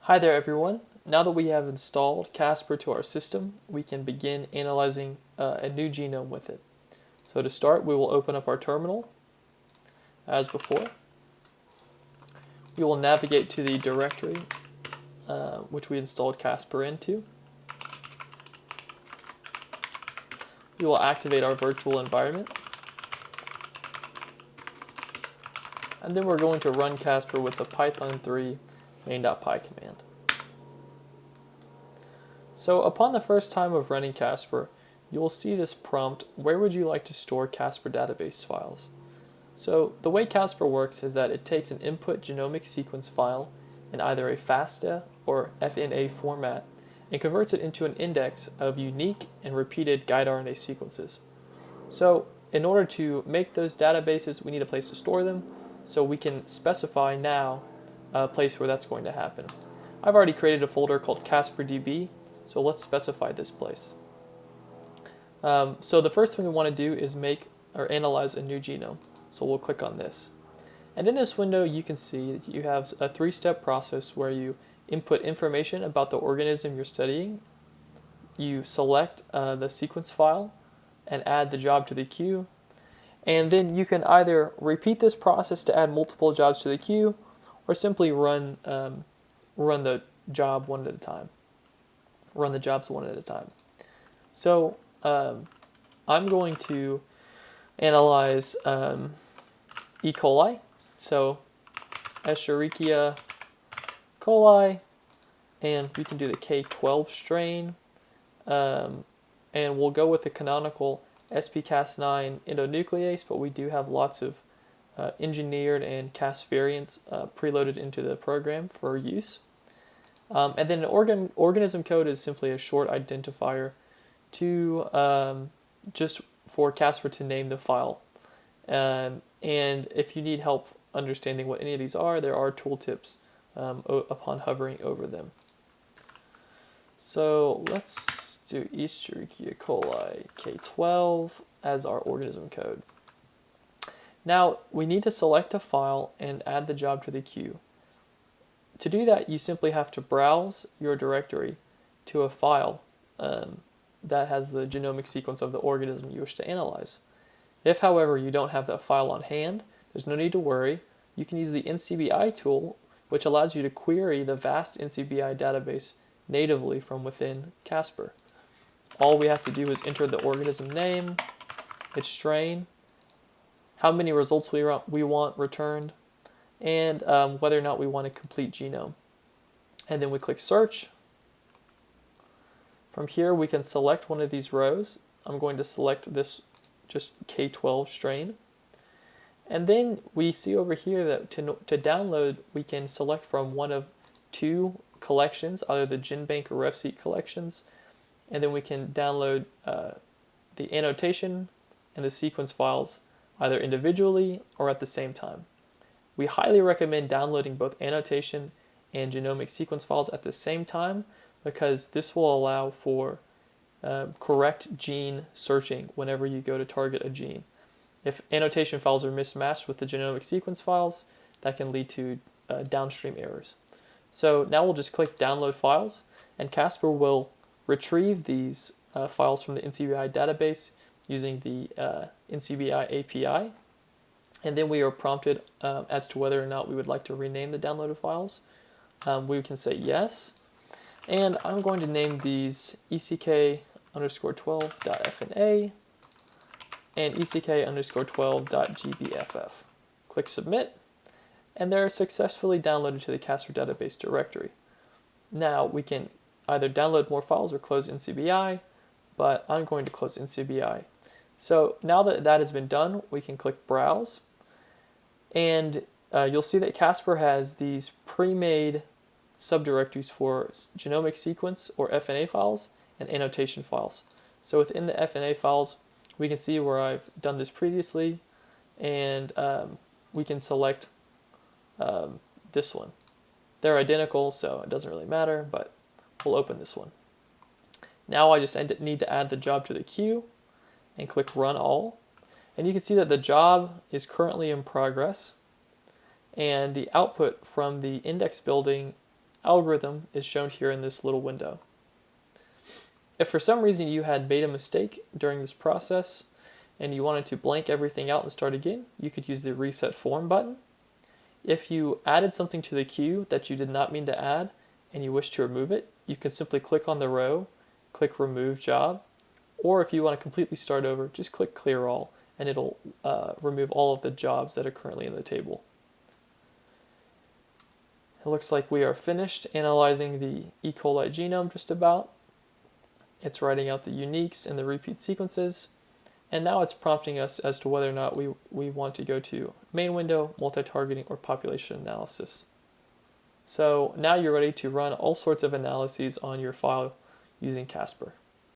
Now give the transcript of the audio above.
Hi there everyone. Now that we have installed Casper to our system, we can begin analyzing a new genome with it. So to start, we will open up our terminal as before. We will navigate to the directory which we installed Casper into. We will activate our virtual environment. And then we're going to run Casper with the Python 3 main.py command. So upon the first time of running Casper, you will see this prompt, where would you like to store Casper database files? So the way Casper works is that it takes an input genomic sequence file in either a FASTA or FNA format and converts it into an index of unique and repeated guide RNA sequences. So in order to make those databases, we need a place to store them, so we can specify now a place where that's going to happen. I've already created a folder called CasperDB, so let's specify this place. So the first thing we want to do is make or analyze a new genome. So we'll click on this. And in this window, you can see that you have a three-step process where you input information about the organism you're studying, you select the sequence file and add the job to the queue, and then you can either repeat this process to add multiple jobs to the queue or simply run the job one at a time. Run the jobs one at a time. So I'm going to analyze E. coli, so Escherichia coli, and we can do the K12 strain, and we'll go with the canonical SpCas9 endonuclease, but we do have lots of engineered and Cas variants preloaded into the program for use. And then an organism code is simply a short identifier to just for Casper to name the file. And if you need help understanding what any of these are, there are tooltips upon hovering over them. So let's do Escherichia coli K12 as our organism code. Now we need to select a file and add the job to the queue. To do that, you simply have to browse your directory to a file that has the genomic sequence of the organism you wish to analyze. If, however, you don't have that file on hand, there's no need to worry. You can use the NCBI tool, which allows you to query the vast NCBI database natively from within Casper. All we have to do is enter the organism name, its strain, how many results we want returned, and whether or not we want a complete genome. And then we click search. From here we can select one of these rows. I'm going to select this just K12 strain. And then we see over here that to download we can select from one of two collections, either the GenBank or RefSeq collections, and then we can download the annotation and the sequence files either individually or at the same time. We highly recommend downloading both annotation and genomic sequence files at the same time because this will allow for correct gene searching whenever you go to target a gene. If annotation files are mismatched with the genomic sequence files, that can lead to downstream errors. So now we'll just click download files, and Casper will retrieve these files from the NCBI database using the NCBI API. And then we are prompted as to whether or not we would like to rename the downloaded files. We can say yes. And I'm going to name these ECK_12.FNA and ECK_12.GBFF. Click submit, and they're successfully downloaded to the Casper database directory. Now we can either download more files or close NCBI, but I'm going to close NCBI. So now that that has been done, we can click browse, and you'll see that Casper has these pre-made subdirectories for genomic sequence or FNA files and annotation files. So within the FNA files, we can see where I've done this previously, and we can select this one. They're identical, so it doesn't really matter, but we'll open this one. Now I just need to add the job to the queue and click run all. And you can see that the job is currently in progress, and the output from the index building algorithm is shown here in this little window. If for some reason you had made a mistake during this process and you wanted to blank everything out and start again, you could use the Reset Form button. If you added something to the queue that you did not mean to add and you wish to remove it, you can simply click on the row, click Remove Job, or if you want to completely start over, just click Clear All, and it'll remove all of the jobs that are currently in the table. It looks like we are finished analyzing the E. coli genome just about. It's writing out the uniques and the repeat sequences, and now it's prompting us as to whether or not we want to go to main window, multi-targeting, or population analysis. So now you're ready to run all sorts of analyses on your file using Casper.